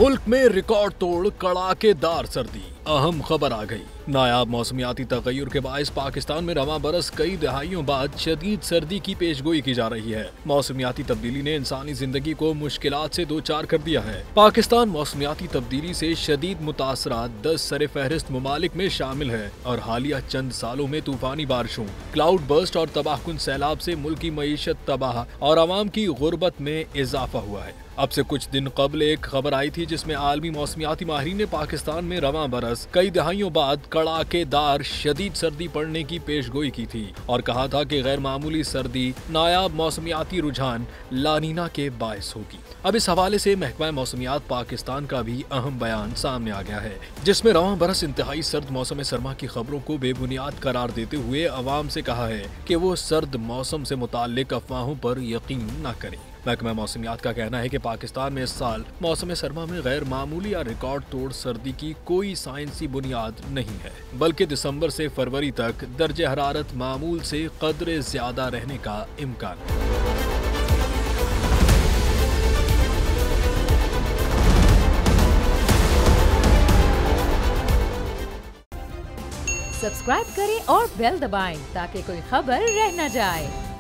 मुल्क में रिकॉर्ड तोड़ कड़ाकेदार सर्दी, अहम खबर आ गई। नायाब मौसमियाती तगय्युर के बायस पाकिस्तान में रवां बरस कई दहाइयों बाद शदीद सर्दी की पेशगोई की जा रही है। मौसमियाती तब्दीली ने इंसानी जिंदगी को मुश्किलात से दो चार कर दिया है। पाकिस्तान मौसमियाती तब्दीली से शदीद मुतासरात 10 सरे फहरिस्त ममालिक में शामिल है और हालिया चंद सालों में तूफानी बारिशों, क्लाउड बर्स्ट और तबाहकुन सैलाब से मुल्क की मईशत तबाह और आवाम की गुर्बत में इजाफा हुआ है। अब से कुछ दिन कबल एक खबर आई थी जिसमें आलमी मौसमियाती माहिरीन ने पाकिस्तान में रवां बरस कई दहाइयों बाद कड़ाकेदार शदीद सर्दी पड़ने की पेशगोई की थी और कहा था कि गैर मामूली सर्दी नायाब मौसमियाती रुझान लानीना के बायस होगी। अब इस हवाले से महकमा मौसमियात पाकिस्तान का भी अहम बयान सामने आ गया है, जिसमें रवां बरस इंतहाई सर्द मौसम सरमा की खबरों को बेबुनियाद करार देते हुए अवाम से कहा है कि वो सर्द मौसम से मुताल्लिक अफवाहों पर यकीन न करें। महकमा मौसमियात का कहना है कि पाकिस्तान में इस साल मौसम सरमा में गैर मामूली या रिकॉर्ड तोड़ सर्दी की कोई साइंसी बुनियाद नहीं है, बल्कि दिसंबर से फरवरी तक दर्जे हरारत मामूल से कदरे ज्यादा रहने का इम्कान है। सब्सक्राइब करें और बेल दबाएं ताकि कोई खबर रह न जाए।